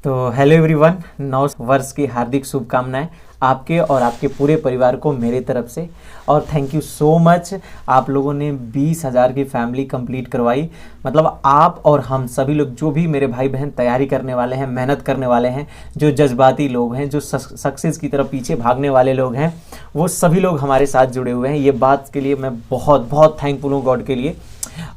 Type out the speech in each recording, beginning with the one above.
तो hello everyone, नव वर्ष की हार्दिक शुभकामनाएं आपके और आपके पूरे परिवार को मेरे तरफ से। और थैंक यू सो मच, आप लोगों ने 20,000 की फैमिली कंप्लीट करवाई। मतलब आप और हम सभी लोग, जो भी मेरे भाई बहन तैयारी करने वाले हैं, मेहनत करने वाले हैं, जो जज्बाती लोग हैं, जो सक्सेस की तरफ पीछे भागने वाले लोग हैं, वो सभी लोग हमारे साथ जुड़े हुए हैं। ये बात के लिए मैं बहुत बहुत थैंकफुल हूँ गॉड के लिए।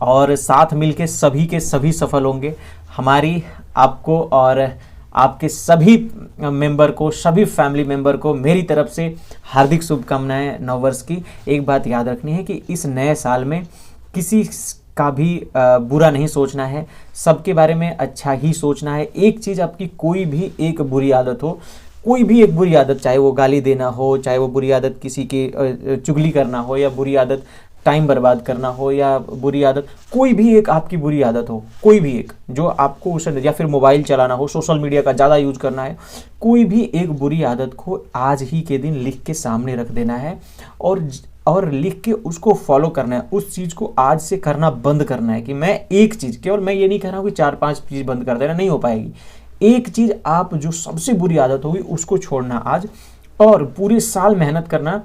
और साथ मिलके सभी के सभी सफल होंगे। हमारी, आपको और आपके सभी मेंबर को, सभी फैमिली मेंबर को मेरी तरफ से हार्दिक शुभकामनाएं नववर्ष की। एक बात याद रखनी है कि इस नए साल में किसी का भी बुरा नहीं सोचना है, सबके बारे में अच्छा ही सोचना है। एक चीज़, आपकी कोई भी एक बुरी आदत हो, कोई भी एक बुरी आदत, चाहे वो गाली देना हो, चाहे वो बुरी आदत किसी की चुगली करना हो, या बुरी आदत टाइम बर्बाद करना हो, या बुरी आदत कोई भी एक आपकी बुरी आदत हो, कोई भी एक जो आपको उसे, या फिर मोबाइल चलाना हो, सोशल मीडिया का ज़्यादा यूज करना है, कोई भी एक बुरी आदत को आज ही के दिन लिख के सामने रख देना है और लिख के उसको फॉलो करना है। उस चीज़ को आज से करना बंद करना है। कि मैं एक चीज़, केवल मैं ये नहीं कह रहा हूँ कि 4-5 चीज़ बंद कर देना, नहीं हो पाएगी। एक चीज़, आप जो सबसे बुरी आदत होगी उसको छोड़ना आज, और पूरे साल मेहनत करना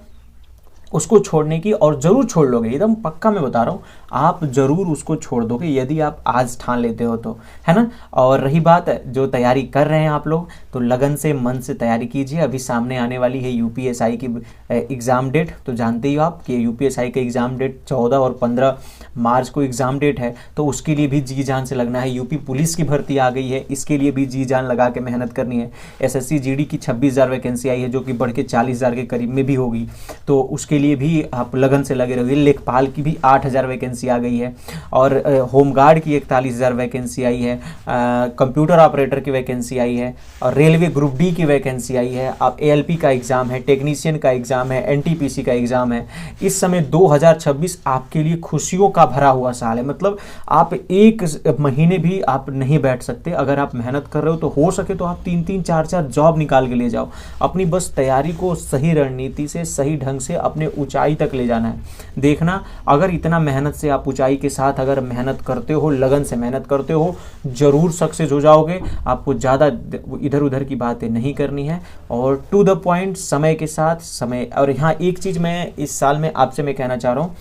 उसको छोड़ने की। और ज़रूर छोड़ लोगे, एकदम पक्का मैं बता रहा हूँ, आप ज़रूर उसको छोड़ दोगे यदि आप आज ठान लेते हो तो, है ना। और रही बात जो तैयारी कर रहे हैं आप लोग, तो लगन से, मन से तैयारी कीजिए। अभी सामने आने वाली है यूपीएसआई की एग्ज़ाम डेट। तो जानते ही हो आप कि यूपीएसआई का एग्ज़ाम डेट 14 और 15 मार्च को एग्ज़ाम डेट है। तो उसके लिए भी जी जान से लगना है। यूपी पुलिस की भर्ती आ गई है, इसके लिए भी जी जान लगा के मेहनत करनी है। एसएससी जीडी की 26,000 वैकेंसी आई है, जो कि बढ़ के 40,000 के करीब में भी होगी, तो उसके लिए भी आप लगन से लगे रहोगे। लेखपाल की भी 8,000 वैकेंसी आ गई है, और होमगार्ड की 41,000 वैकेंसी आई है, कंप्यूटर ऑपरेटर की वैकेंसी आई है, और रेलवे ग्रुप डी की वैकेंसी आई है। अब एएलपी का एग्ज़ाम है, टेक्नीशियन का एग्ज़ाम है, एनटीपीसी का एग्ज़ाम है। इस समय 2026 आपके लिए खुशियों का भरा हुआ साल है। मतलब आप एक महीने भी आप नहीं बैठ सकते। अगर आप मेहनत कर रहे हो तो हो सके तो आप 3-3, 4-4 जॉब निकाल के ले जाओ। अपनी बस तैयारी को सही रणनीति से, सही ढंग से अपने ऊंचाई तक ले जाना है। देखना, अगर इतना मेहनत से आप ऊंचाई के साथ अगर मेहनत करते हो, लगन से मेहनत करते हो, जरूर सक्सेस हो जाओगे। आपको ज़्यादा इधर उधर की बातें नहीं करनी है, और टू द पॉइंट, समय के साथ समय। और यहाँ एक चीज़ मैं इस साल में आपसे मैं कहना चाह रहा हूँ,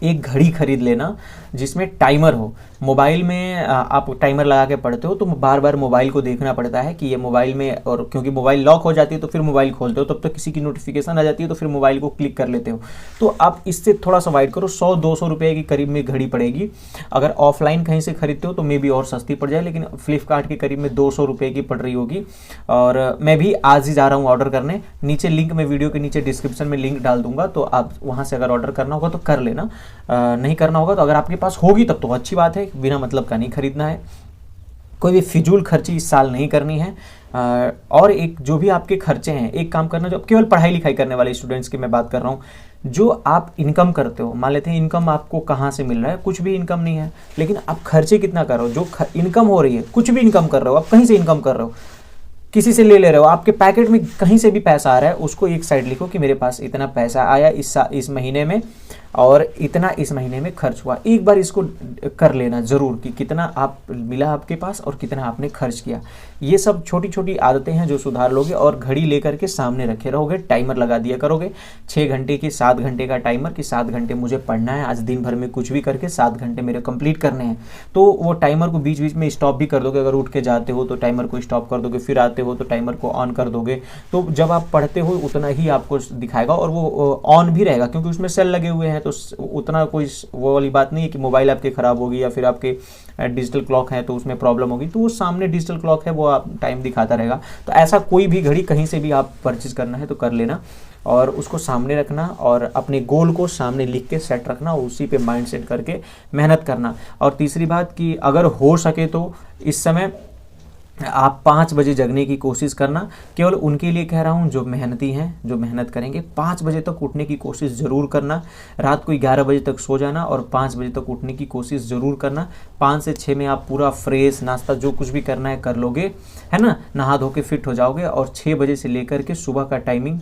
एक घड़ी खरीद लेना जिसमें टाइमर हो। मोबाइल में आप टाइमर लगा के पढ़ते हो तो बार बार मोबाइल को देखना पड़ता है कि ये मोबाइल में, और क्योंकि मोबाइल लॉक हो जाती है तो फिर मोबाइल खोलते हो, तब तक किसी की नोटिफिकेशन आ जाती है तो फिर मोबाइल को क्लिक कर लेते हो। तो आप इससे थोड़ा सा अवॉइड करो। 100-200 रुपये के करीब में घड़ी पड़ेगी। अगर ऑफलाइन कहीं से खरीदते हो तो मे भी और सस्ती पड़ जाए, लेकिन फ्लिपकार्ट के करीब में 200 रुपये की पड़ रही होगी। और मैं भी आज ही जा रहा हूँ ऑर्डर करने। नीचे लिंक, मैं वीडियो के नीचे डिस्क्रिप्शन में लिंक डाल दूंगा, तो आप वहाँ से अगर ऑर्डर करना होगा तो कर लेना। नहीं करना होगा तो, अगर आपके पास होगी तब तो अच्छी बात है, बिना मतलब का नहीं खरीदना है। कोई भी फिजूल खर्ची इस साल नहीं करनी है। और एक जो भी आपके खर्चे हैं, एक काम करना, जो केवल पढ़ाई लिखाई करने वाले स्टूडेंट्स की मैं बात कर रहा हूँ, जो आप इनकम करते हो, मान लेते हैं इनकम आपको कहाँ से मिल रहा है, कुछ भी इनकम नहीं है, लेकिन आप खर्चे कितना कर रहे हो। जो इनकम हो रही है, कुछ भी इनकम कर रहे हो, आप कहीं से इनकम कर रहे हो, किसी से ले रहे हो, आपके पैकेट में कहीं से भी पैसा आ रहा है, उसको एक साइड लिखो कि मेरे पास इतना पैसा आया इस महीने में, और इतना इस महीने में खर्च हुआ। एक बार इसको कर लेना ज़रूर कि कितना आप मिला आपके पास और कितना आपने खर्च किया। ये सब छोटी छोटी आदतें हैं जो सुधार लोगे, और घड़ी लेकर के सामने रखे रहोगे, टाइमर लगा दिया करोगे 6 घंटे की, 7 घंटे का टाइमर, कि 7 घंटे मुझे पढ़ना है आज, दिन भर में कुछ भी करके 7 घंटे मेरे कंप्लीट करने हैं। तो वो टाइमर को बीच बीच में स्टॉप भी कर दोगे। अगर उठ के जाते हो तो टाइमर को स्टॉप कर दोगे, फिर आते हो तो टाइमर को ऑन कर दोगे। तो जब आप पढ़ते हो उतना ही आपको दिखाएगा, और वो ऑन भी रहेगा क्योंकि उसमें सेल लगे हुए हैं। तो उतना कोई वो वाली बात नहीं है कि मोबाइल आपके ख़राब होगी या फिर आपके डिजिटल क्लॉक है तो उसमें प्रॉब्लम होगी। तो वो सामने डिजिटल क्लॉक है, वो आप टाइम दिखाता रहेगा। तो ऐसा कोई भी घड़ी कहीं से भी आप परचेज करना है तो कर लेना, और उसको सामने रखना, और अपने गोल को सामने लिख के सेट रखना, उसी पे माइंड सेट करके मेहनत करना। और तीसरी बात कि अगर हो सके तो इस समय आप 5 बजे जगने की कोशिश करना। केवल उनके लिए कह रहा हूँ जो मेहनती हैं, जो मेहनत करेंगे। 5 बजे तक उठने की कोशिश ज़रूर करना। रात को 11 बजे तक सो जाना और 5 बजे तक उठने की कोशिश ज़रूर करना। 5 से 6 में आप पूरा फ्रेश नाश्ता जो कुछ भी करना है कर लोगे, है ना, नहा धो के फिट हो जाओगे। और 6 बजे से लेकर के सुबह का टाइमिंग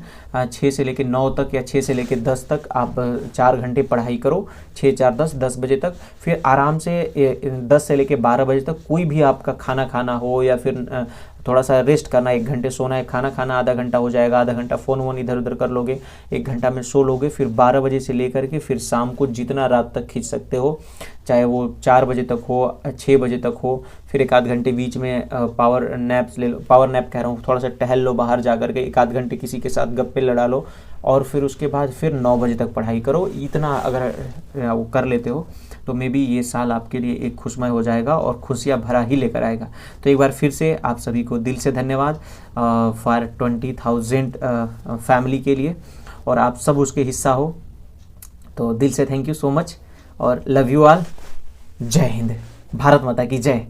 6 से लेकर 9 तक या 6 से लेकर 10 तक आप 4 घंटे पढ़ाई करो। 6, 4, 10 बजे तक। फिर आराम से 10 से लेकर 12 बजे तक कोई भी आपका खाना खाना हो या फिर थोड़ा सा रेस्ट करना, 1 घंटे सोना है, खाना खाना आधा घंटा हो जाएगा, आधा घंटा फ़ोन वोन इधर उधर कर लोगे, 1 घंटा में सो लोगे, फिर 12 बजे से लेकर के फिर शाम को जितना रात तक खींच सकते हो, चाहे वो 4 बजे तक हो, 6 बजे तक हो, फिर 1 आध घंटे बीच में पावर नैप्स ले लो, पावर नैप कह रहा हूँ, थोड़ा सा टहल लो बाहर जा कर के, 1 आध घंटे किसी के साथ गप्पे लड़ा लो, और फिर उसके बाद फिर 9 बजे तक पढ़ाई करो। इतना अगर वो कर लेते हो तो मे बी ये साल आपके लिए एक खुशमय हो जाएगा और खुशियाँ भरा ही लेकर आएगा। तो एक बार फिर से आप सभी को दिल से धन्यवाद फॉर 20,000 फैमिली के लिए, और आप सब उसके हिस्सा हो, तो दिल से थैंक यू सो मच और लव यू ऑल। जय हिंद, भारत माता की जय।